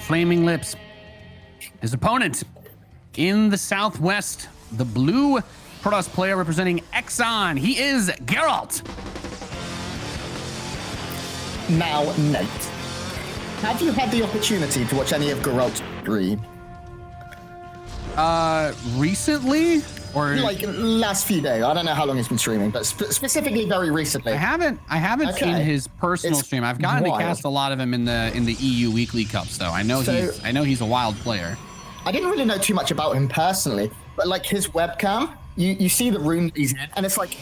Flaming Lips. His opponent in the Southwest, the blue Protoss player representing Exxon. He is Gerald. Now, Nate, have you had the opportunity to watch any of Gerald's stream? Recently? Or like last few days? I don't know how long he's been streaming, but specifically very recently. I haven't seen his personal stream. I've gotten to cast a lot of him in the EU Weekly Cups, though. I know he's a wild player. I didn't really know too much about him personally, but like his webcam, you see the room he's in, and it's like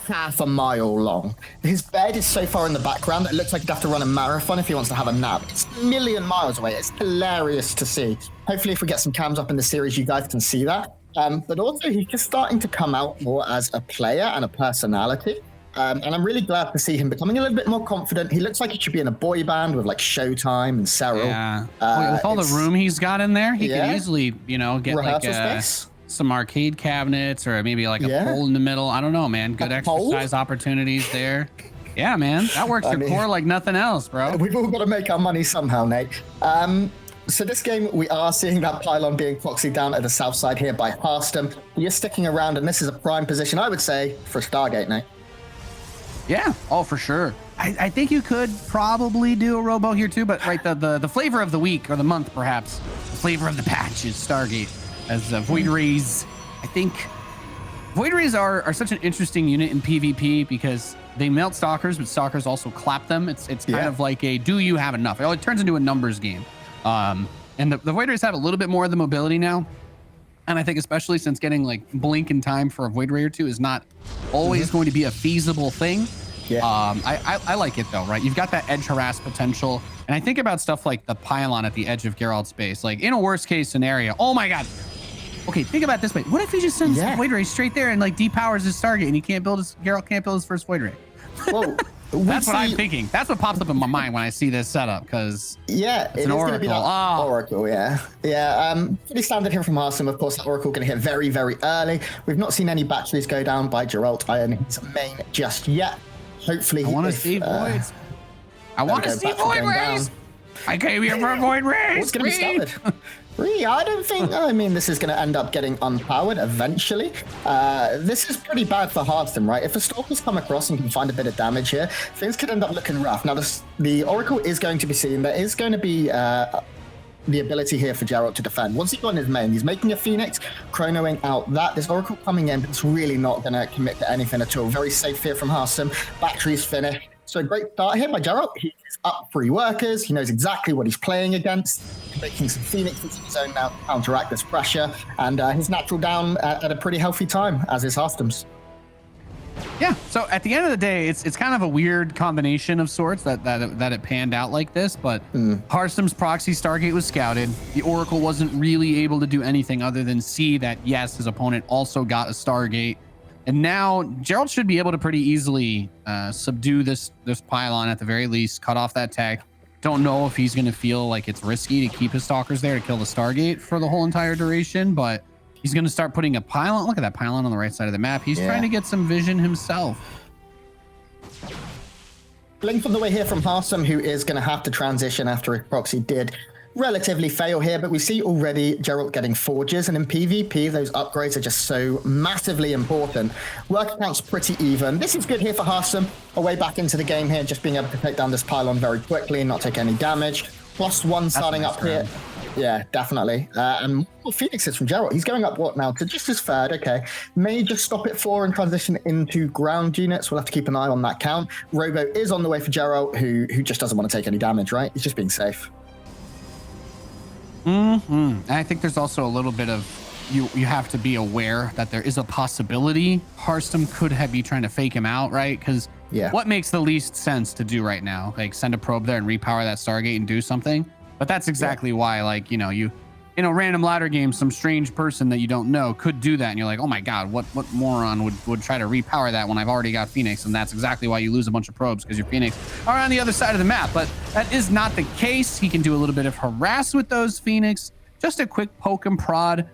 half a mile long. His bed is so far in the background that it looks like he'd have to run a marathon if he wants to have a nap. It's a million miles away. It's hilarious to see. Hopefully, if we get some cams up in the series, you guys can see that. But also, he's just starting to come out more as a player and a personality. And I'm really glad to see him becoming a little bit more confident. He looks like he should be in a boy band with like Showtime and Cyril. Yeah. With all the room he's got in there, he can easily, get rehearsal like some arcade cabinets or maybe like a pole in the middle. I don't know, man. Good exercise opportunities there. Yeah, man. That works your core like nothing else, bro. We've all got to make our money somehow, Nate. So this game, we are seeing that pylon being proxied down at the south side here by Harstem. He is sticking around, and this is a prime position, I would say, for a Stargate, Nate. Yeah, oh, for sure. I think you could probably do a robo here too, but right, the flavor of the week or the month, perhaps, the flavor of the patch is Stargate. As Void Rays, I think Void Rays are such an interesting unit in PvP because they melt Stalkers, but Stalkers also clap them. It's kind of like a, do you have enough? It turns into a numbers game. And the Void Rays have a little bit more of the mobility now. And I think especially since getting like blink in time for a Void Ray or two is not always going to be a feasible thing. Yeah. I like it though, right? You've got that edge harass potential. And I think about stuff like the pylon at the edge of Gerald's space. Like in a worst case scenario, oh my God. Okay, think about it this way. What if he just sends Void Ray straight there and like depowers his Stargate and Gerald can't build his first Void Ray? Well, that's what I'm thinking. That's what pops up in my mind when I see this setup, because it's an Oracle. Oracle, pretty standard here from Harstem. Of course, that Oracle going to hit very, very early. We've not seen any batteries go down by Gerald in his main just yet. Hopefully, I want to see Voids. I want to see Void Rays. I came here for Void Rays. What's going to be started? I don't think, this is going to end up getting unpowered eventually. This is pretty bad for Harstem, right? If a Stalker's come across and can find a bit of damage here, things could end up looking rough. Now, the Oracle is going to be seen. There is going to be the ability here for Gerald to defend. Once he's got in his main, he's making a Phoenix, chronoing out that. This Oracle coming in, but it's really not going to commit to anything at all. Very safe here from Harstem. Batteries finished. So a great start here by Gerald. He is up 3 workers. He knows exactly what he's playing against. He's making some Phoenixes of his own now to counteract this pressure. And his natural down at a pretty healthy time, as is Harstem's. Yeah, so at the end of the day, it's kind of a weird combination of sorts that it panned out like this, but Harstem's proxy Stargate was scouted. The Oracle wasn't really able to do anything other than see that, yes, his opponent also got a Stargate. And now Gerald should be able to pretty easily subdue this pylon at the very least, cut off that tech. Don't know if he's going to feel like it's risky to keep his Stalkers there to kill the Stargate for the whole entire duration, but he's going to start putting a pylon. Look at that pylon on the right side of the map. He's trying to get some vision himself. Blink on the way here from Harstem, who is going to have to transition after his proxy did relatively fail here, but we see already Gerald getting forges, and in PvP those upgrades are just so massively important. Work count's pretty even. This is good here for Harstem, a way back into the game here, just being able to take down this pylon very quickly and not take any damage. +1 starting up here. Yeah, definitely. And more Phoenixes from Gerald. He's going up what now to just his third. Okay, may just stop at 4 and transition into ground units. We'll have to keep an eye on that count. Robo is on the way for Gerald, who just doesn't want to take any damage, right? He's just being safe. And I think there's also a little bit of you have to be aware that there is a possibility Harstem could be trying to fake him out, right? Because what makes the least sense to do right now? Like send a probe there and repower that Stargate and do something. But that's exactly why, like, you in a random ladder game, some strange person that you don't know could do that, and you're like, oh my God, what moron would try to repower that when I've already got Phoenix? And that's exactly why you lose a bunch of probes, because your Phoenix are on the other side of the map. But that is not the case. He can do a little bit of harass with those Phoenix, just a quick poke and prod.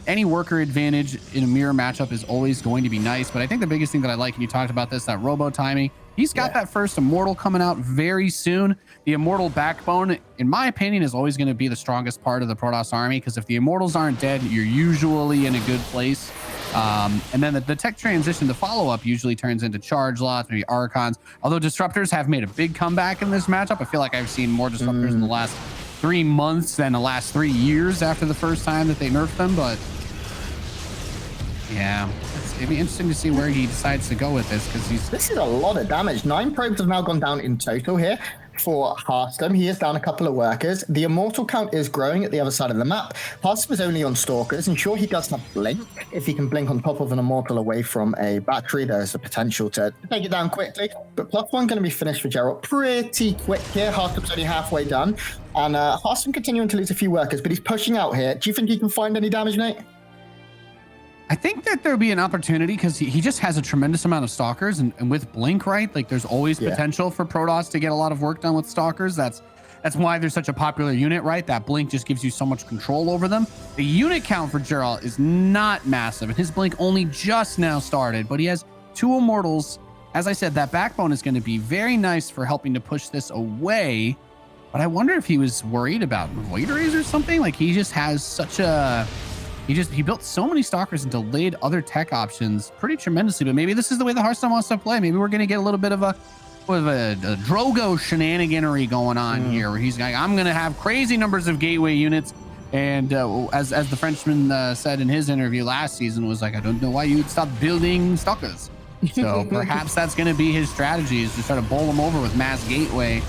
Any worker advantage in a mirror matchup is always going to be nice, but I think the biggest thing that I like, and you talked about this, that robo timing, he's got that first immortal coming out very soon. The immortal backbone, in my opinion, is always going to be the strongest part of the Protoss army, because if the immortals aren't dead, you're usually in a good place. And then the tech transition, the follow-up usually turns into charge lots, maybe archons, although disruptors have made a big comeback in this matchup. I feel like I've seen more disruptors in the last 3 months than the last 3 years after the first time that they nerfed them. But yeah, it'd be interesting to see where he decides to go with this, because this is a lot of damage. 9 probes have now gone down in total here for Harstem. He is down a couple of workers. The immortal count is growing at the other side of the map. Harstem is only on stalkers, and sure, he does have blink. If he can blink on top of an immortal away from a battery, there's the potential to take it down quickly. But +1 going to be finished for Gerald pretty quick here. Harstem's only halfway done, and Harstem continuing to lose a few workers, but he's pushing out here. Do you think he can find any damage, Nate? I think that there'll be an opportunity, because he just has a tremendous amount of stalkers, and with blink, right, like there's always potential for Protoss to get a lot of work done with stalkers. That's why they're such a popular unit, right? That blink just gives you so much control over them. The unit count for Gerald is not massive, and his blink only just now started, but he has 2 immortals. As I said, that backbone is going to be very nice for helping to push this away, but I wonder if he was worried about Void Rays or something. Like, he just has such a... He built so many stalkers and delayed other tech options pretty tremendously. But maybe this is the way the Harstem wants to play. Maybe we're going to get a little bit of a Drogo shenaniganery going on here, where he's like, I'm going to have crazy numbers of gateway units. And as the Frenchman said in his interview last season, was like, I don't know why you'd stop building stalkers. So perhaps that's going to be his strategy, is to try to bowl them over with mass gateway.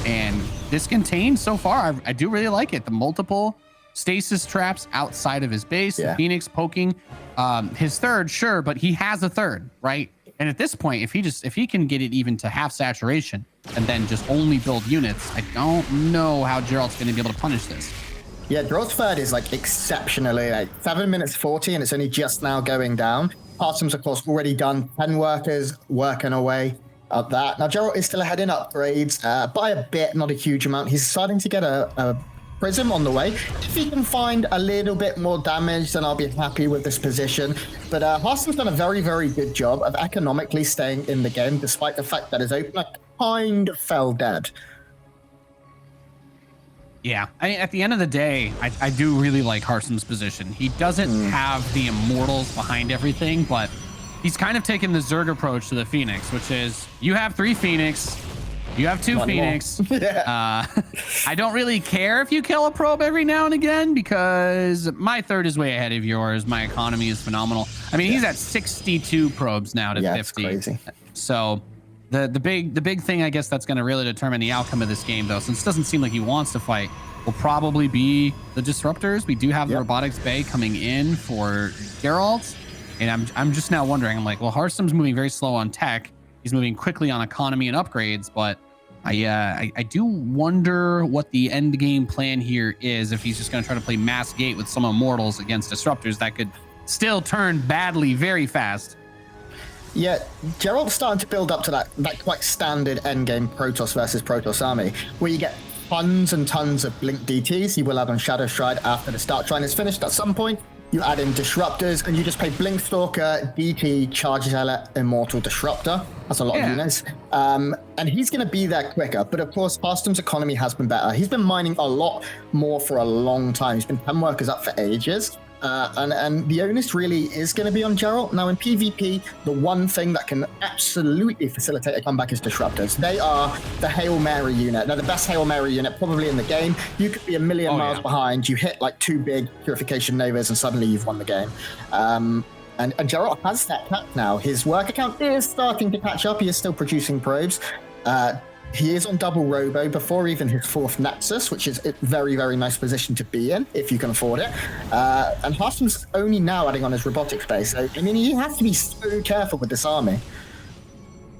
And this contains so far, I do really like it. The multiple stasis traps outside of his base, the Phoenix poking his third, sure, but he has a third, right? And at this point, if he can get it even to half saturation and then just only build units, I don't know how Gerald's going to be able to punish this. Yeah, Gerald's third is like exceptionally, like 7 minutes 40, and it's only just now going down. Harstem's, of course, already done 10 workers working away at that. Now, Gerald is still ahead in upgrades by a bit, not a huge amount. He's starting to get a Prism on the way. If he can find a little bit more damage, then I'll be happy with this position. But Harstem's done a very, very good job of economically staying in the game, despite the fact that his opener kind of fell dead. Yeah, I mean, at the end of the day, I do really like Harstem's position. He doesn't have the immortals behind everything, but he's kind of taken the Zerg approach to the Phoenix, which is, you have 3 Phoenix, you have 2 Phoenix. I don't really care if you kill a probe every now and again, because my third is way ahead of yours. My economy is phenomenal. I mean, he's at 62 probes now to 50. It's crazy. So the big thing, I guess, that's going to really determine the outcome of this game, though, since it doesn't seem like he wants to fight, will probably be the disruptors. We do have the robotics bay coming in for Gerald, and I'm just now wondering, I'm like, well, Harstem's moving very slow on tech. He's moving quickly on economy and upgrades, but I do wonder what the end game plan here is, if he's just going to try to play mass gate with some immortals against disruptors that could still turn badly very fast. Yeah, Gerald's starting to build up to that quite standard end game Protoss versus Protoss army, where you get tons and tons of blink DTs. You will add on Shadow Stride after the start shrine is finished at some point. You add in disruptors, and you just play Blink Stalker, DT, Charge Zealot, Immortal, Disruptor. That's a lot of units. And he's going to be there quicker. But of course, Harstem's economy has been better. He's been mining a lot more for a long time. He's been 10 workers up for ages. And the onus really is going to be on Gerald. Now, in PvP, the one thing that can absolutely facilitate a comeback is Disruptors. They are the Hail Mary unit. They're the best Hail Mary unit probably in the game. You could be a million miles behind. You hit like 2 big Purification Novas, and suddenly you've won the game. And Gerald has that cap now. His work account is starting to catch up. He is still producing probes. He is on double robo before even his 4th Nexus, which is a very, very nice position to be in if you can afford it. And Harstem's only now adding on his robotics base. So, I mean, you have to be so careful with this army.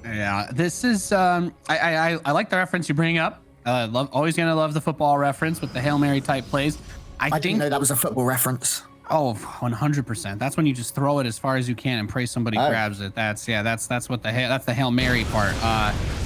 Yeah, this is, I like the reference you bring up. Always going to love the football reference with the Hail Mary type plays. I didn't know that was a football reference. Oh, 100%. That's when you just throw it as far as you can and pray somebody grabs it. That's what that's the Hail Mary part.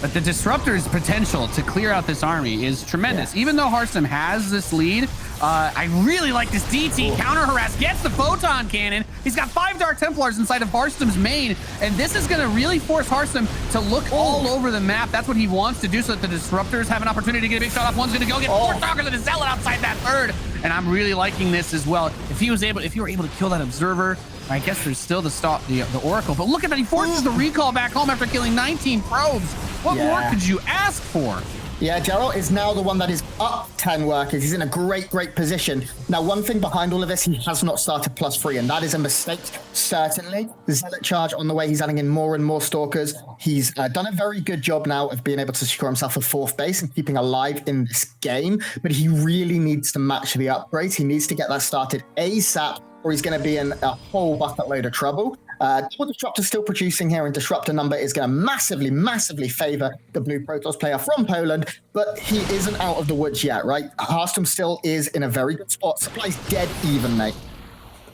But the Disruptor's potential to clear out this army is tremendous. Even though Harstem has this lead, I really like this DT counter harass, gets the photon cannon. He's got 5 Dark Templars inside of Harstem's main, and this is gonna really force Harstem to look all over the map. That's what he wants to do so that the disruptors have an opportunity to get a big shot off. One's gonna go get 4 Stalkers and a Zealot outside that third, and I'm really liking this as well. If you were able to kill that observer, I guess there's still the Oracle, but look at that, he forces the recall back home after killing 19 probes. What more could you ask for? Yeah, Gerald is now the one that is up 10 workers. He's in a great position. Now, one thing behind all of this, he has not started +3, and that is a mistake, certainly. The Zealot charge on the way, he's adding in more and more Stalkers. He's done a very good job now of being able to secure himself a 4th base and keeping alive in this game, but he really needs to match the upgrades. He needs to get that started ASAP, or he's going to be in a whole bucket load of trouble. Double Disruptor still producing here, and Disruptor number is going to massively favor the Blue Protoss player from Poland, but he isn't out of the woods yet, right? Harstem still is in a very good spot. Supply's dead even, mate.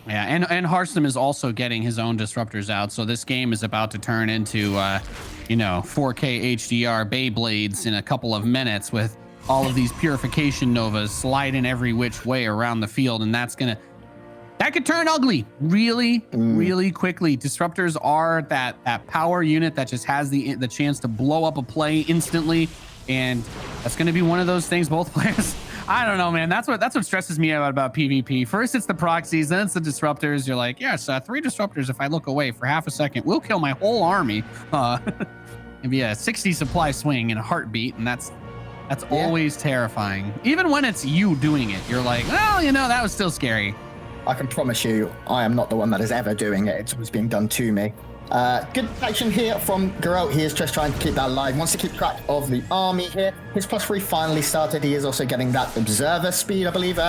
Yeah, and Harstem is also getting his own disruptors out, so this game is about to turn into, 4K HDR Beyblades in a couple of minutes with all of these Purification Novas sliding every which way around the field, and that could turn ugly really quickly. Disruptors are that power unit that just has the chance to blow up a play instantly, and that's going to be one of those things both players. I don't know, man. That's what stresses me out about PvP. First it's the proxies, then it's the disruptors. You're like, yes, 3 disruptors. If I look away for half a second, we'll kill my whole army. It'd be a 60 supply swing in a heartbeat, and that's always terrifying. Even when it's you doing it, you're like, well, that was still scary. I can promise you, I am not the one that is ever doing it. It's always being done to me. Good action here from Gerald. He is just trying to keep that alive. Wants to keep track of the army here. His +3 finally started. He is also getting that observer speed, I believe,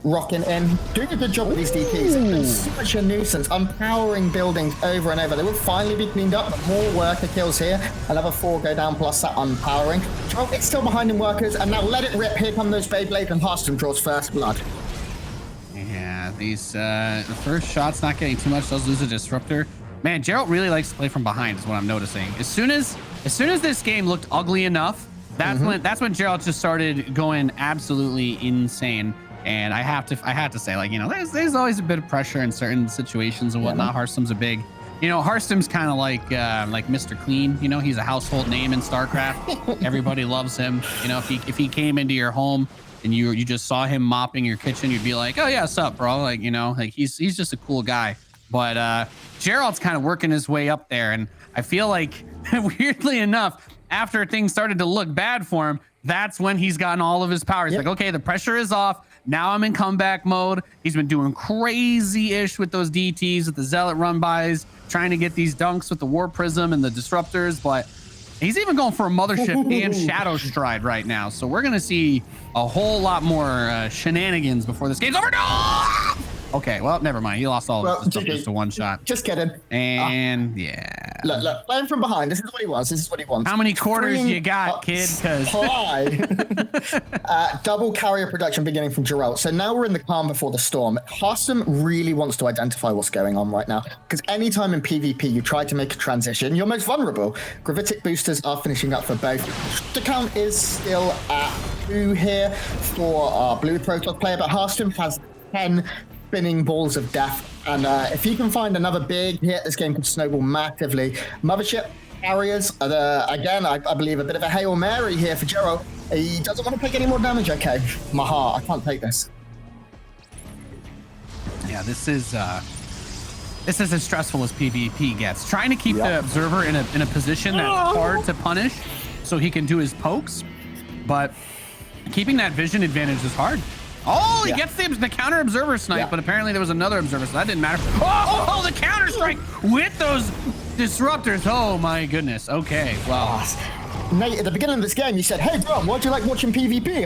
rocking in. Doing a good job with these DPs. It's such a nuisance. Empowering buildings over and over. They will finally be cleaned up, but more worker kills here. Another 4 go down plus that unpowering. Gerald, it's still behind in workers, and now let it rip. Here come those Beyblades, and Harstem draws first blood. Yeah, these the first shot's not getting too much. Does lose a disruptor. Man, Gerald really likes to play from behind, is what I'm noticing. As soon as this game looked ugly enough, that's when Gerald just started going absolutely insane. And I have to say, like, there's always a bit of pressure in certain situations and whatnot. Harstem's a big, Harstem's kind of like Mr. Clean. He's a household name in StarCraft. Everybody loves him. If he came into your home and you just saw him mopping your kitchen, you'd be like, oh yeah, what's up, bro? Like, he's just a cool guy. But Gerald's kind of working his way up there, and I feel like, weirdly enough, after things started to look bad for him, that's when he's gotten all of his power. He's like, okay, the pressure is off. Now I'm in comeback mode. He's been doing crazy-ish with those DTs, with the Zealot run-bys, trying to get these dunks with the War Prism and the Disruptors, but he's even going for a Mothership and Shadow Stride right now. So we're going to see a whole lot more shenanigans before this game's over. No! Okay, well, never mind. He lost all of his stuff just to one shot. Just kidding. And yeah. Look, playing from behind. This is what he wants. How many quarters you got, kid? Because double carrier production beginning from Gerald. So now we're in the calm before the storm. Harstem really wants to identify what's going on right now, because anytime in PvP you try to make a transition, you're most vulnerable. Gravitic boosters are finishing up for both. The count is still at 2 here for our Blue Protoss player, but Harstem has 10 spinning balls of death, and if he can find another big hit, this game could snowball massively. Mothership carriers are again, I believe, a bit of a Hail Mary here for Gerald. He doesn't want to take any more damage. Okay, my heart, I can't take this. Yeah, this is as stressful as PvP gets. Trying to keep the observer in a position that's hard to punish so he can do his pokes, but keeping that vision advantage is hard. Oh, he gets the counter observer snipe, but apparently there was another observer, so that didn't matter. Oh, the counter strike with those disruptors. Oh my goodness. Okay, well. Nate, at the beginning of this game, you said, hey, bro, why'd you like watching PvP?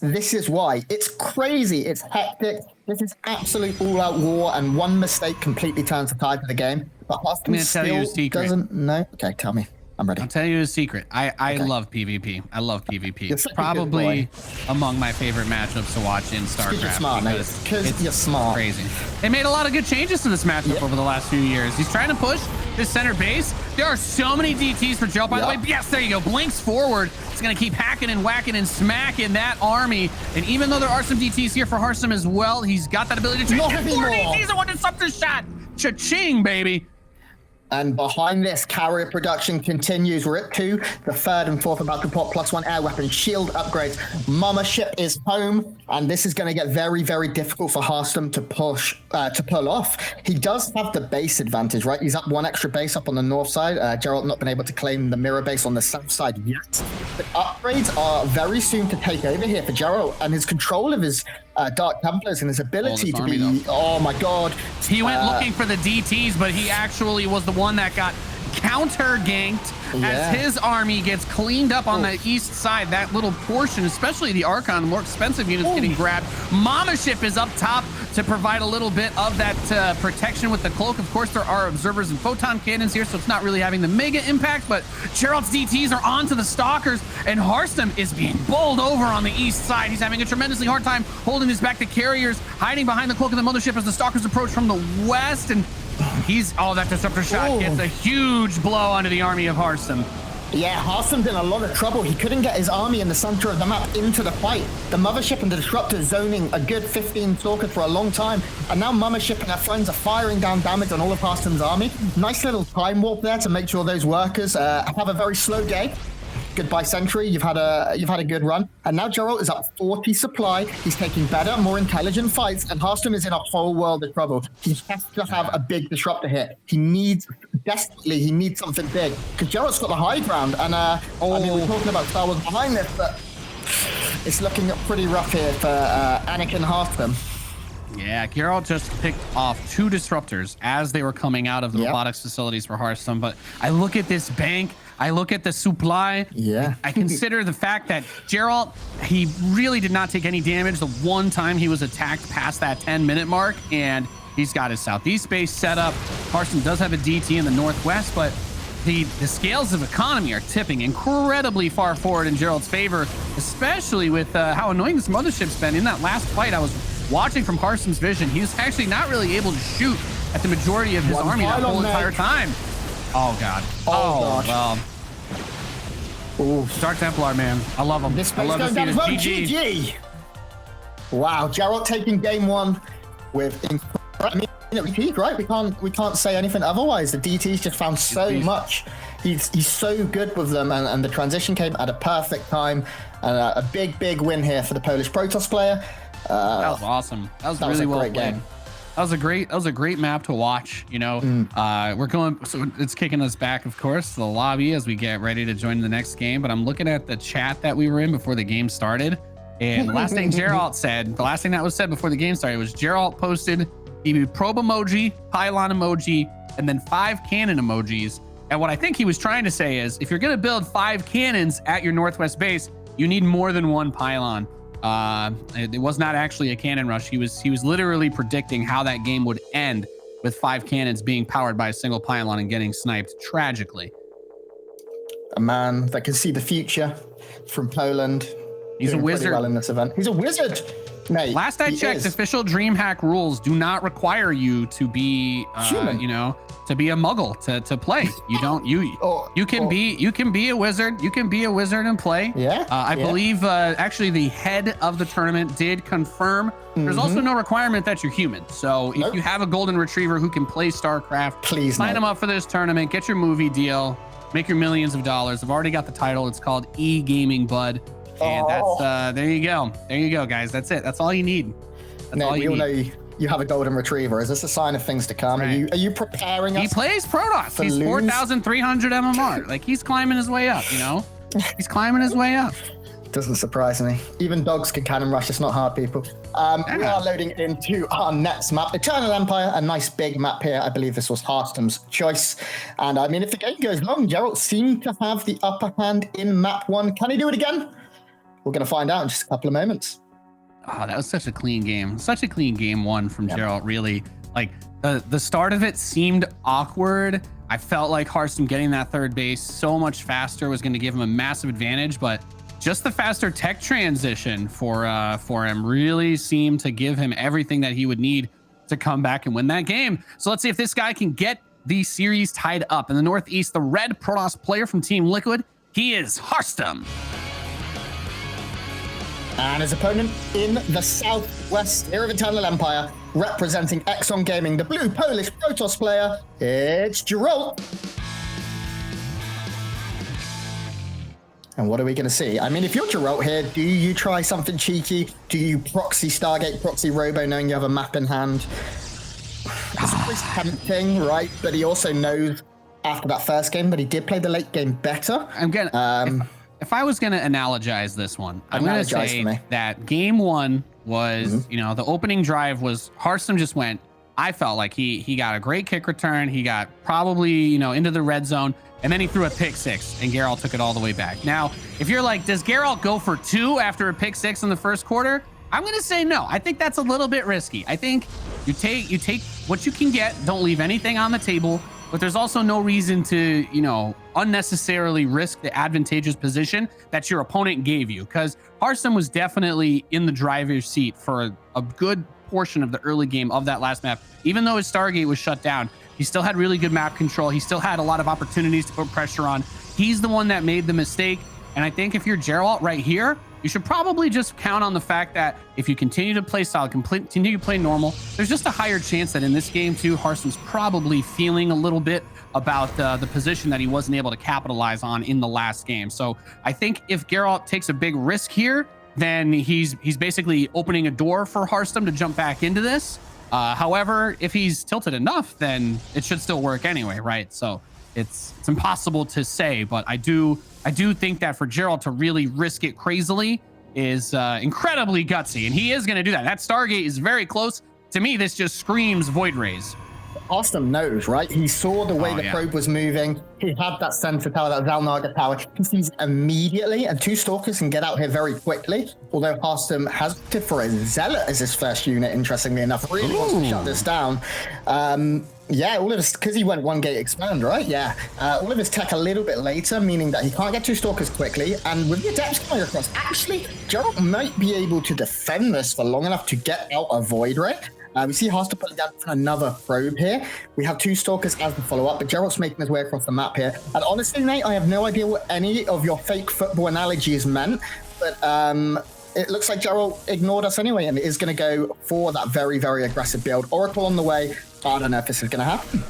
This is why. It's crazy. It's hectic. This is absolute all-out war, and one mistake completely turns the tide of the game. But Harstem still doesn't know. Okay, tell me. I'm ready. I'll tell you a secret. I Okay. love PvP. I love PvP. You're It's such a good probably boy. among my favorite matchups to watch in StarCraft. You're smart, mate. Because it's you're smart. crazy. They made a lot of good changes to this matchup Yep. over the last few years. He's trying to push this center base. There are so many DTs for Gerald, by the way. Yes, there you go. Blinks forward. It's going to keep hacking and whacking and smacking that army. And even though there are some DTs here for Harstem as well, he's got that ability to Not four anymore. DTs and one disruptor shot. Cha-ching, baby. And behind this, carrier production continues. We're at 2. The 3rd and 4th about to pop. +1 air weapon, shield upgrades. Mama ship is home. And this is going to get very, very difficult for Harstem to pull off. He does have the base advantage, right? He's up 1 extra base up on the north side. Gerald not been able to claim the mirror base on the south side yet. But upgrades are very soon to take over here for Gerald. And his control of his Dark Templars and his ability to be... Oh, my God. He went looking for the DTs, but he actually was the one that got counter ganked as his army gets cleaned up on the east side. That little portion, especially the Archon, the more expensive units getting grabbed. Mama Ship is up top to provide a little bit of that protection with the cloak. Of course, there are observers and photon cannons here, so it's not really having the mega impact, but Gerald's DTs are onto the stalkers, and Harstem is being bowled over on the east side. He's having a tremendously hard time holding his back. The carriers hiding behind the cloak of the mothership as the stalkers approach from the west, and that disruptor shot gets a huge blow onto the army of Harstem. Yeah, Harstem's in a lot of trouble. He couldn't get his army in the center of the map into the fight. The mothership and the disruptor zoning a good 15 stalkers for a long time. And now mothership and her friends are firing down damage on all of Harstem's army. Nice little time warp there to make sure those workers have a very slow day. Goodbye, Sentry. You've had a good run. And now Gerald is up 40 supply. He's taking better, more intelligent fights, and Harstem is in a whole world of trouble. He has to have a big disruptor here. He needs something big. Because Gerald's got the high ground, and I mean, we're talking about Star Wars behind this, but it's looking pretty rough here for Anakin Harstem. Yeah, Gerald just picked off 2 disruptors as they were coming out of the robotics facilities for Harstem. But I look at this bank, I look at the supply. Yeah. I consider the fact that Gerald, he really did not take any damage the one time he was attacked past that 10-minute mark, and he's got his southeast base set up. Harstem does have a DT in the northwest, but the scales of economy are tipping incredibly far forward in Gerald's favor, especially with how annoying this mothership's been. In that last fight I was watching from Harstem's vision, he was actually not really able to shoot at the majority of his army that whole entire time. Oh, God. Oh, well. Ooh. Dark Templar, man. I love him. This I love to see this. GG. Wow, Gerald taking game 1 with peak, right? We can't say anything otherwise. The DTs just found so much. He's so good with them, and the transition came at a perfect time, and a big win here for the Polish Protoss player. That was awesome. That was really well played. Game. That was a great map to watch. You know, we're going, so it's kicking us back, of course, to the lobby as we get ready to join the next game. But I'm looking at the chat that we were in before the game started, and the last thing Gerald said, the last thing that was said before the game started was Gerald posted the probe emoji, pylon emoji, and then 5 cannon emojis. And what I think he was trying to say is, if you're going to build 5 cannons at your northwest base, you need more than 1 pylon. It was not actually a cannon rush. He was literally predicting how that game would end with 5 cannons being powered by a single pylon and getting sniped tragically. A man that can see the future from Poland. He's a wizard. Well in this event. He's a wizard. Mate, last I checked, official DreamHack rules do not require you to be human. You know, to be a muggle to play. You don't you can be a wizard. You can be a wizard and play. Yeah. I believe actually the head of the tournament did confirm there's also no requirement that you're human. So if you have a golden retriever who can play StarCraft, please sign him up for this tournament, get your movie deal, make your millions of dollars. I've already got the title. It's called E-Gaming Bud. And that's there you go, guys. That's it. That's all you need. That's all you need. Know you have a golden retriever. Is this a sign of things to come? Right. Are you preparing us? He plays Protoss. He's 4,300 MMR. Like, he's climbing his way up, you know? He's climbing his way up. Doesn't surprise me. Even dogs can cannon rush. It's not hard, people. We are loading into our next map, Eternal Empire. A nice big map here. I believe this was Harstem's choice. And I mean, if the game goes long, Gerald seemed to have the upper hand in map 1. Can he do it again? We're going to find out in just a couple of moments. Oh, that was such a clean game. Such a clean game 1 from Gerald, really. Like, The start of it seemed awkward. I felt like Harstem getting that third base so much faster was going to give him a massive advantage, but just the faster tech transition for him really seemed to give him everything that he would need to come back and win that game. So let's see if this guy can get the series tied up. In the Northeast, the red Protoss player from Team Liquid, he is Harstem. And his opponent in the Southwest here of Eternal Empire, representing Exxon Gaming, the blue Polish Protoss player, it's Gerald. And what are we going to see? I mean, if you're Gerald here, do you try something cheeky? Do you proxy Stargate, proxy Robo, knowing you have a map in hand? It's always tempting, right? But he also knows after that first game, but he did play the late game better. I'm gonna, if I was going to analogize this one, I'm going to say that game one was, you know, the opening drive was Harstem just went. I felt like he got a great kick return. He got probably, you know, into the red zone, and then he threw a pick six, and Gerald took it all the way back. Now, if you're like, does Gerald go for 2 after a pick six in the first quarter? I'm going to say no. I think that's a little bit risky. I think you take what you can get. Don't leave anything on the table. But there's also no reason to, you know, unnecessarily risk the advantageous position that your opponent gave you, because Harstem was definitely in the driver's seat for a good portion of the early game of that last map. Even though his Stargate was shut down, he still had really good map control. He still had a lot of opportunities to put pressure on. He's the one that made the mistake. And I think if you're Gerald right here, you should probably just count on the fact that if you continue to play solid, continue to play normal, there's just a higher chance that in this game too, Harstem's probably feeling a little bit about the position that he wasn't able to capitalize on in the last game. So I think if Gerald takes a big risk here, then he's basically opening a door for Harstem to jump back into this. However, if he's tilted enough, then it should still work anyway, right? So it's impossible to say, but I do think that for Gerald to really risk it crazily is incredibly gutsy, and he is going to do that. That Stargate is very close. To me, this just screams Void Rays. Harstem knows, right? He saw the way the probe was moving. He had that sensor tower, that Valnaga tower. He sees immediately, and 2 Stalkers can get out here very quickly. Although Harstem has opted for a Zealot as his first unit, interestingly enough. Really wants to shut this down. Yeah, all of his, because he went 1 gate expand, right? Yeah. All of his tech a little bit later, meaning that he can't get 2 Stalkers quickly. And with the Adepts coming across, actually, Gerald might be able to defend this for long enough to get out a Void Ray. We see Harstem putting down another probe here. We have 2 Stalkers as the follow-up, but Gerald's making his way across the map here. And honestly, Nate, I have no idea what any of your fake football analogies meant, but it looks like Gerald ignored us anyway, and is going to go for that very, very aggressive build. Oracle on the way. I don't know if this is going to happen.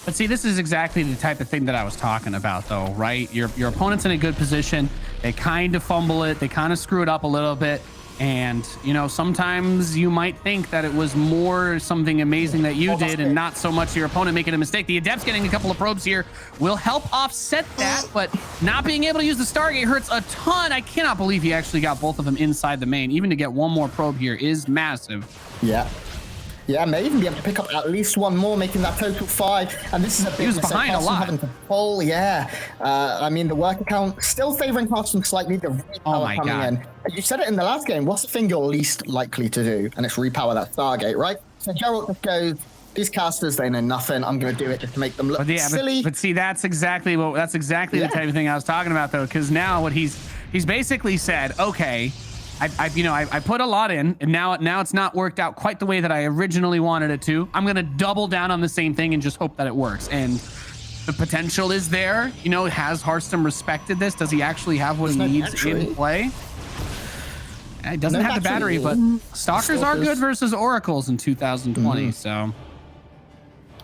But see, this is exactly the type of thing that I was talking about, though, right? Your opponent's in a good position. They kind of fumble it. They kind of screw it up a little bit. And, you know, sometimes you might think that it was more something amazing that you did and not so much your opponent making a mistake. The Adepts getting a couple of probes here will help offset that, but not being able to use the Stargate hurts a ton. I cannot believe he actually got both of them inside the main. Even to get 1 more probe here is massive. Yeah. Yeah, may even be able to pick up at least 1 more, making that total 5. And this is a big mistake. He was behind a lot. Having to pull, yeah. I mean, the work account still favoring Harstem slightly. The repower coming in. You said it in the last game. What's the thing you're least likely to do? And it's repower that Stargate, right? So Gerald just goes, these casters, they know nothing. I'm going to do it just to make them look silly. But see, that's exactly the type of thing I was talking about, though, because now what he's basically said, okay, I put a lot in, and now it's not worked out quite the way that I originally wanted it to. I'm going to double down on the same thing and just hope that it works. And the potential is there. You know, has Harstem respected this? Does he actually have what he needs in play? He doesn't have the battery, but Stalkers are good versus Oracles in 2020, so...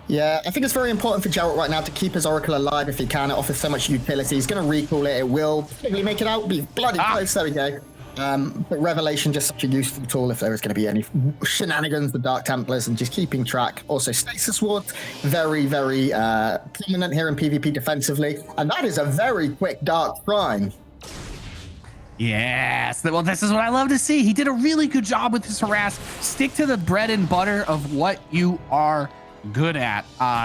Yeah, I think it's very important for Gerald right now to keep his Oracle alive if he can. It offers so much utility. He's going to recall it. It will probably make it out. Be bloody close. There we go. But Revelation, just such a useful tool if there is going to be any shenanigans with Dark Templars, and just keeping track. Also, Stasis Ward, very, very prominent here in PvP defensively. And that is a very quick Dark Shrine. Yes, well, this is what I love to see. He did a really good job with his harass. Stick to the bread and butter of what you are good at.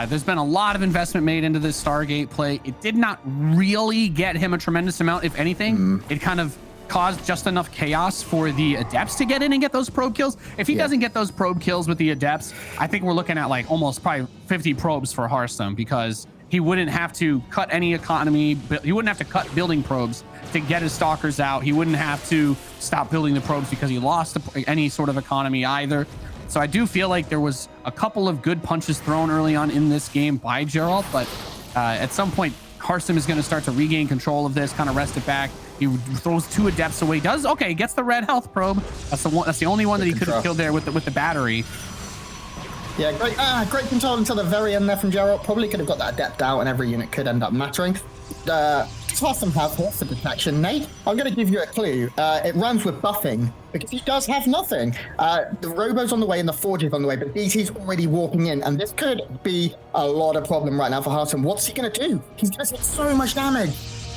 There's been a lot of investment made into this Stargate play. It did not really get him a tremendous amount. If anything, it kind of cause just enough chaos for the Adepts to get in and get those probe kills. If he doesn't get those probe kills with the Adepts, I think we're looking at like almost probably 50 probes for Harstem, because he wouldn't have to cut any economy. He wouldn't have to cut building probes to get his stalkers out. He wouldn't have to stop building the probes because he lost any sort of economy either. So I do feel like there was a couple of good punches thrown early on in this game by Gerald, but at some point, Harstem is going to start to regain control of this, kind of rest it back. He throws 2 Adepts away. Gets the red health probe. That's the only one that he could have killed there with the battery. Yeah, great control until the very end there from Gerald. Probably could have got that Adept out, and every unit could end up mattering. Harstem have here for detection. Nate, I'm going to give you a clue. It runs with buffing, because he does have nothing. The Robo's on the way and the Forge is on the way, but DT's already walking in, and this could be a lot of problem right now for Harstem. What's he going to do? He's going to take so much damage.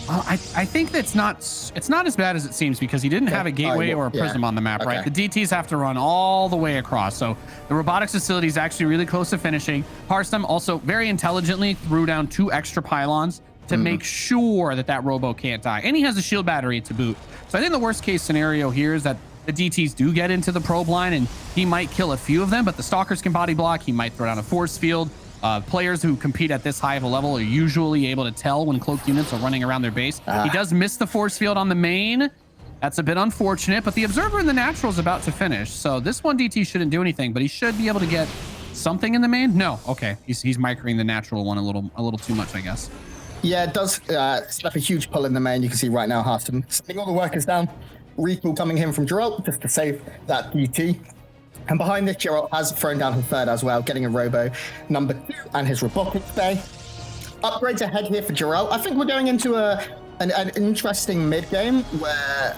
I think it's not as bad as it seems, because he didn't have a gateway or a prism on the map, right? The DTs have to run all the way across. So the robotics facility is actually really close to finishing. Harstem also very intelligently threw down 2 extra pylons to make sure that Robo can't die. And he has a shield battery to boot. So I think the worst case scenario here is that the DTs do get into the probe line and he might kill a few of them, but the stalkers can body block. He might throw down a force field. Players who compete at this high of a level are usually able to tell when cloaked units are running around their base. He does miss the force field on the main. That's a bit unfortunate, but the observer in the natural is about to finish. So this one DT shouldn't do anything, but he should be able to get something in the main. No, okay, he's microing the natural one a little too much, I guess. Yeah, it does slap a huge pull in the main. You can see right now Harstem sending all the workers down. Recall coming in from Gerald just to save that DT. And behind this, Gerald has thrown down his third as well, getting a Robo number 2 and his robotics bay. Upgrades ahead here for Gerald. I think we're going into an interesting mid game where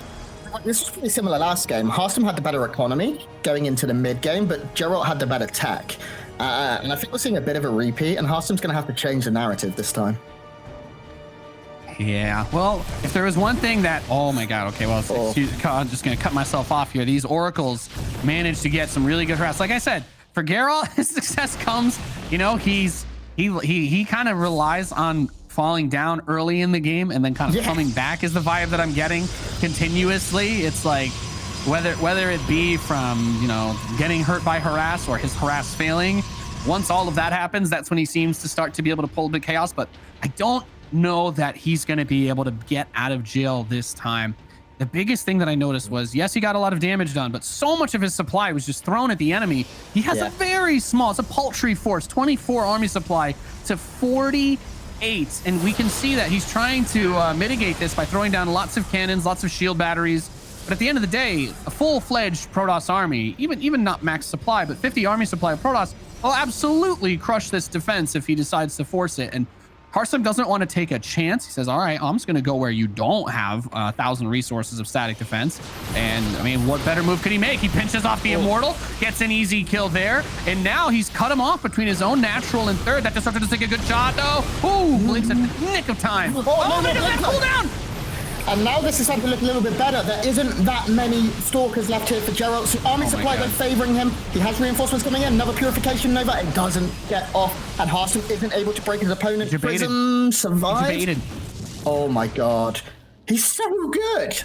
this was pretty similar last game. Harstem had the better economy going into the mid game, but Gerald had the better tech. And I think we're seeing a bit of a repeat, and Harstem's going to have to change the narrative this time. Yeah, well, if there was one thing that, oh my God, okay, well, I'm just going to cut myself off here. These Oracles managed to get some really good harass. Like I said, for Gerald, his success comes, he kind of relies on falling down early in the game and then kind of coming back is the vibe that I'm getting continuously. It's like, whether it be from, getting hurt by harass or his harass failing, once all of that happens, that's when he seems to start to be able to pull big chaos. But I don't know that he's going to be able to get out of jail this time. The biggest thing that I noticed was, yes, he got a lot of damage done, but so much of his supply was just thrown at the enemy. He has a very small, it's a paltry force, 24 army supply to 48. And we can see that he's trying to mitigate this by throwing down lots of cannons, lots of shield batteries. But at the end of the day, a full-fledged Protoss army, even not max supply, but 50 army supply of Protoss will absolutely crush this defense if he decides to force it. And Harstem doesn't want to take a chance. He says, all right, I'm just going to go where you don't have 1,000 resources of static defense. And I mean, what better move could he make? He pinches off the Immortal, gets an easy kill there. And now he's cut him off between his own natural and third. That Disruptor does take a good shot, though. Ooh, blinks at the nick of time. Oh, no, that cooldown! And now this is starting to look a little bit better. There isn't that many Stalkers left here for Gerald. So army supply though favoring him. He has reinforcements coming in. Another Purification Nova. It doesn't get off. And Harstem isn't able to break his opponent. Prism survived. Oh my God. He's so good.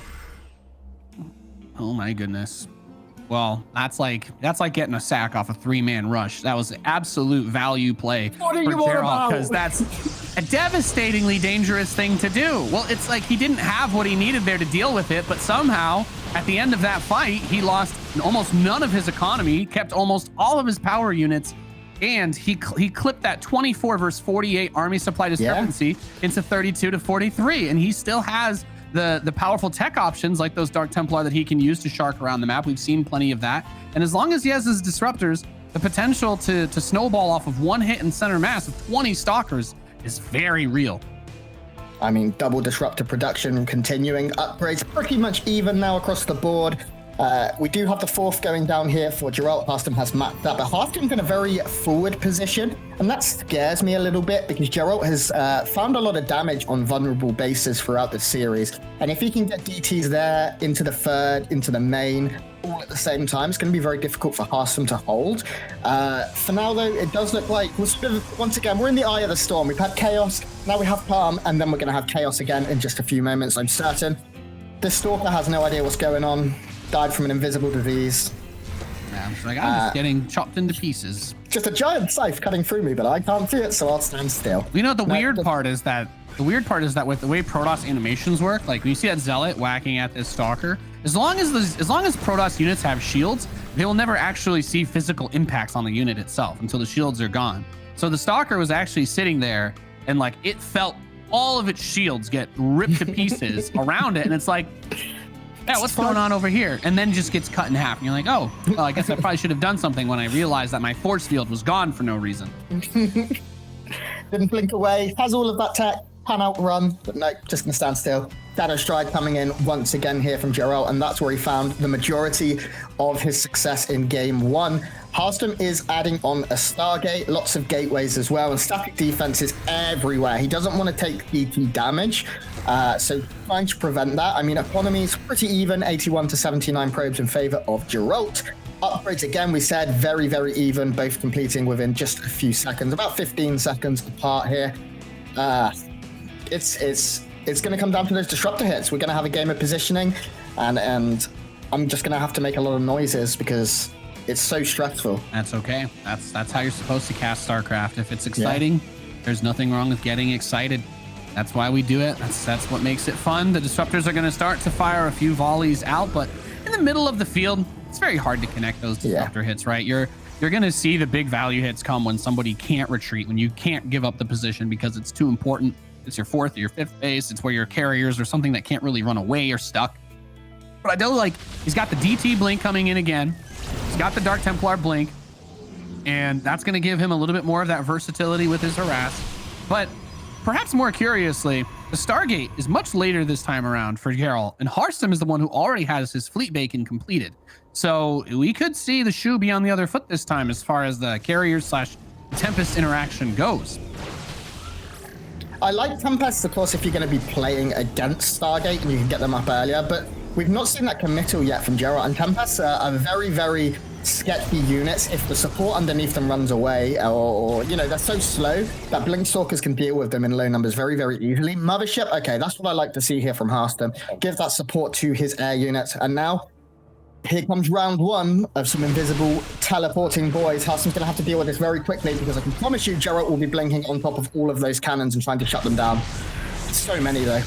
Oh my goodness. Well, that's like getting a sack off a 3-man rush. That was absolute value play for Gerald, because that's a devastatingly dangerous thing to do. Well, it's like he didn't have what he needed there to deal with it, but somehow at the end of that fight, he lost almost none of his economy, kept almost all of his power units, and he clipped that 24 versus 48 army supply discrepancy into 32 to 43, and he still has the powerful tech options like those Dark Templar that he can use to shark around the map. We've seen plenty of that. And as long as he has his disruptors, the potential to snowball off of one hit in center mass of 20 stalkers is very real. I mean, double disruptor production continuing, upgrades pretty much even now across the board. We do have the fourth going down here for Gerald. Harstem has mapped that, but Harstem's in a very forward position, and that scares me a little bit because Gerald has found a lot of damage on vulnerable bases throughout the series, and if he can get DTs there into the third, into the main, all at the same time, it's going to be very difficult for Harstem to hold. For now, though, it does look like we're sort of, once again, we're in the eye of the storm. We've had chaos, now we have calm, and then we're going to have chaos again in just a few moments, I'm certain. This Stalker has no idea what's going on. Died from an invisible disease. Yeah, it's like, I'm just getting chopped into pieces. Just a giant scythe cutting through me, but I can't see it, so I'll stand still. You know, the weird part is that with the way Protoss animations work, like when you see that Zealot whacking at this Stalker, as long as Protoss units have shields, they will never actually see physical impacts on the unit itself until the shields are gone. So the Stalker was actually sitting there, and like it felt all of its shields get ripped to pieces around it, and it's like, yeah, what's going on over here? And then just gets cut in half. And you're like, oh, well, I guess I probably should have done something when I realized that my force field was gone for no reason. Didn't blink away. Has all of that tech. Pan out run, but no, just gonna stand still. Shadow Stride coming in once again here from Gerald, and that's where he found the majority of his success in game one. Harstem is adding on a Stargate, lots of gateways as well, and static defenses everywhere. He doesn't want to take DT damage, so trying to prevent that. I mean, economy is pretty even, 81 to 79 probes in favor of Gerald. Upgrades, again, we said very, very even, both completing within just a few seconds, about 15 seconds apart here. It's going to come down to those disruptor hits. We're going to have a game of positioning, and I'm just going to have to make a lot of noises because it's so stressful. That's okay. That's how you're supposed to cast StarCraft. If it's exciting, there's nothing wrong with getting excited. That's why we do it. That's what makes it fun. The disruptors are going to start to fire a few volleys out, but in the middle of the field, it's very hard to connect those disruptor hits, right? You're going to see the big value hits come when somebody can't retreat, when you can't give up the position because it's too important. It's your fourth or your fifth base. It's where your carriers or something that can't really run away or stuck. But I do like, he's got the DT blink coming in again. He's got the Dark Templar blink, and that's going to give him a little bit more of that versatility with his harass. But perhaps more curiously, the Stargate is much later this time around for Gerald, and Harstem is the one who already has his fleet bacon completed. So we could see the shoe be on the other foot this time as far as the carrier/Tempest interaction goes. I like Tempest, of course, if you're going to be playing against Stargate and you can get them up earlier, but we've not seen that committal yet from Gerald, and Tempests are very, very sketchy units. If the support underneath them runs away, or you know, they're so slow that Blink Stalkers can deal with them in low numbers very, very easily. Mothership, okay, that's what I like to see here from Harstem. Give that support to his air units, and now here comes round one of some invisible teleporting boys. Harstem's going to have to deal with this very quickly because I can promise you Gerald will be blinking on top of all of those cannons and trying to shut them down. So many, though.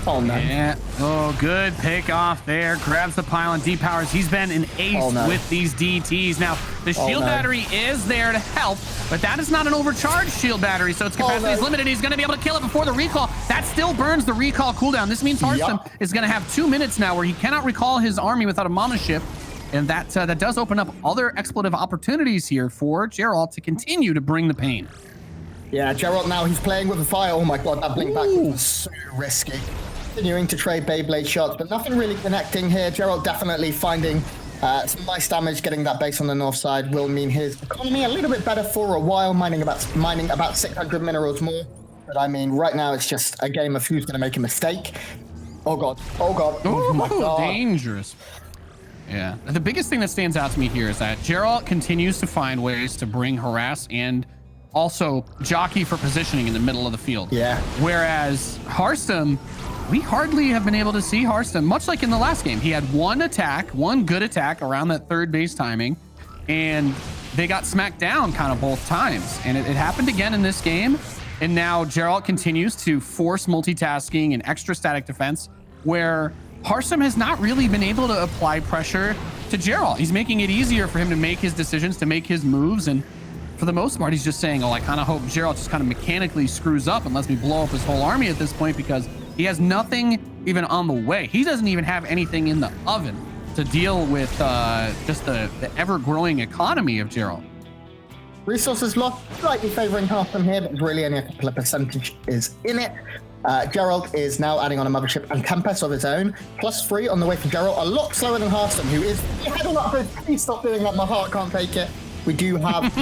Oh, no. Yeah. Oh, good pick off there. Grabs the pylon, depowers. He's been an ace with these DTs. Now, the shield battery is there to help, but that is not an overcharged shield battery, so its capacity is limited. He's going to be able to kill it before the recall. That still burns the recall cooldown. This means Harstem is going to have 2 minutes now where he cannot recall his army without a mana ship, and that does open up other expletive opportunities here for Gerald to continue to bring the pain. Yeah, Gerald now, he's playing with the fire. Oh my god, that blink back was so risky. Continuing to trade Beyblade shots, but nothing really connecting here. Gerald definitely finding some nice damage. Getting that base on the north side will mean his economy a little bit better for a while, mining about 600 minerals more. But I mean, right now it's just a game of who's going to make a mistake. Oh god, oh god, oh my god. Dangerous. Yeah, the biggest thing that stands out to me here is that Gerald continues to find ways to bring harass and also jockey for positioning in the middle of the field. Yeah. Whereas Harstem, we hardly have been able to see Harstem, much like in the last game. He had one good attack around that third base timing, and they got smacked down kind of both times. And it happened again in this game. And now Gerald continues to force multitasking and extra static defense, where Harstem has not really been able to apply pressure to Gerald. He's making it easier for him to make his decisions, to make his moves, and for the most part, he's just saying, oh, I kind of hope Gerald just kind of mechanically screws up and lets me blow up his whole army at this point, because he has nothing even on the way. He doesn't even have anything in the oven to deal with just the ever-growing economy of Gerald. Resources lost, slightly favoring Harstem here, but really only a couple of percentage is in it. Gerald is now adding on a mothership and Tempest of his own. +3 on the way for Gerald, a lot slower than Harstem, who is heading up. Please stop doing that, my heart can't take it. We do have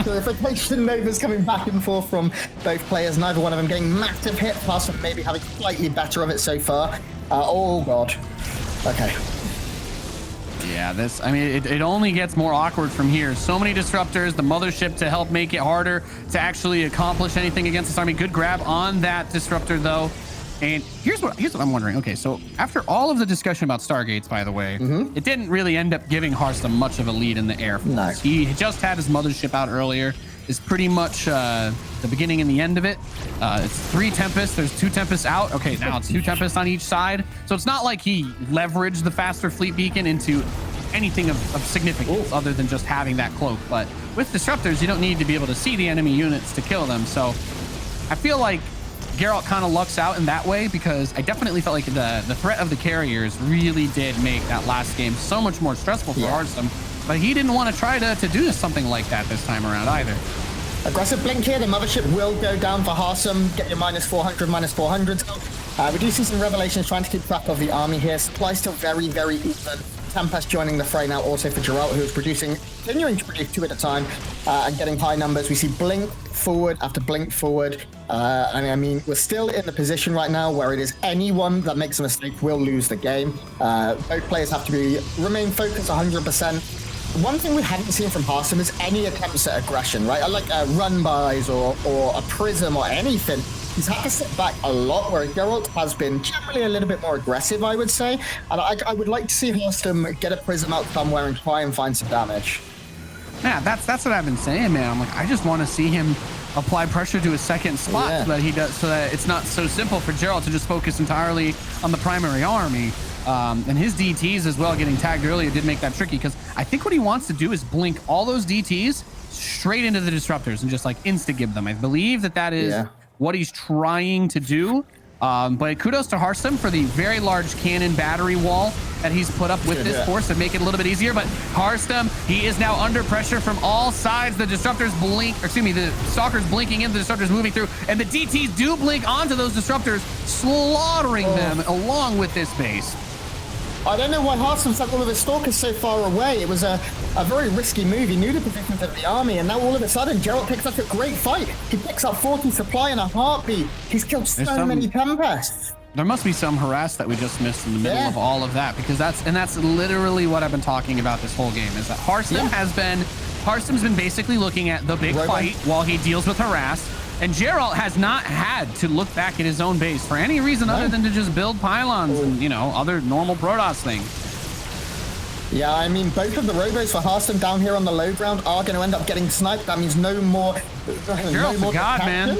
purification novas coming back and forth from both players, neither one of them getting massive hit, Harstem maybe having slightly better of it so far. Oh god. Okay. Yeah, I mean, it only gets more awkward from here. So many disruptors, the mothership to help make it harder to actually accomplish anything against this army. Good grab on that disruptor, though. And here's what I'm wondering. Okay, so after all of the discussion about Stargates, by the way, it didn't really end up giving Harstem much of a lead in the air. No. He just had his mothership out earlier. Is pretty much the beginning and the end of it. It's 3 Tempests. There's 2 Tempests out. Okay, now it's 2 Tempests on each side. So it's not like he leveraged the faster fleet beacon into anything of significance other than just having that cloak. But with disruptors, you don't need to be able to see the enemy units to kill them. So I feel like Gerald kind of lucks out in that way, because I definitely felt like the threat of the carriers really did make that last game so much more stressful for Harstem. But he didn't want to try to do something like that this time around either. Aggressive blink here. The mothership will go down for Harstem. Get your -400, -400. We do see some Revelations trying to keep track of the army here. Supply still very, very even. Tempest joining the fray now also for Gerald, who is continuing to produce 2 at a time and getting high numbers. We see blink forward after blink forward. I mean, we're still in the position right now where it is anyone that makes a mistake will lose the game. Both players have to remain focused 100%. One thing we haven't seen from Harstem is any attempts at aggression, right? Like run-bys or a prism or anything. He's had to sit back a lot, where Gerald has been generally a little bit more aggressive, I would say. And I would like to see Harstem get a prism out somewhere and try and find some damage. Yeah, that's what I've been saying, man. I'm like, I just want to see him apply pressure to a second spot so that it's not so simple for Gerald to just focus entirely on the primary army. And his DTs as well, getting tagged earlier, did make that tricky, because I think what he wants to do is blink all those DTs straight into the disruptors and just like insta-give them. I believe that is what he's trying to do. But kudos to Harstem for the very large cannon battery wall that he's put up with this force to make it a little bit easier. But Harstem, he is now under pressure from all sides. The disruptors the stalkers blinking in, the disruptors moving through, and the DTs do blink onto those disruptors, slaughtering them along with this base. I don't know why Harstem sent all of his stalkers so far away. It was a very risky move. He knew the positions of the army, and now all of a sudden, Gerald picks up a great fight. He picks up 40 supply in a heartbeat. He's killed so many Tempests. There must be some harass that we just missed in the middle of all of that, because that's literally what I've been talking about this whole game, is that Harstem's been basically looking at the big fight while he deals with harass. And Gerald has not had to look back at his own base for any reason other than to just build pylons and, other normal Protoss things. Yeah, I mean, both of the robos for Harstem down here on the low ground are going to end up getting sniped. That means no more. Gerald's a god, man.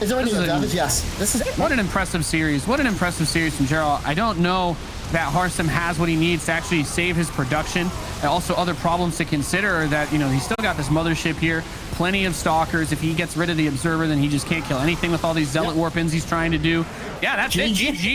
Is there any damage? Yes. This is it. What an impressive series. What an impressive series from Gerald. I don't know that Harstem has what he needs to actually save his production. And also other problems to consider are that, he's still got this mothership here, plenty of stalkers. If he gets rid of the observer, then he just can't kill anything with all these zealot warp-ins he's trying to do. Yeah, that's it. GG.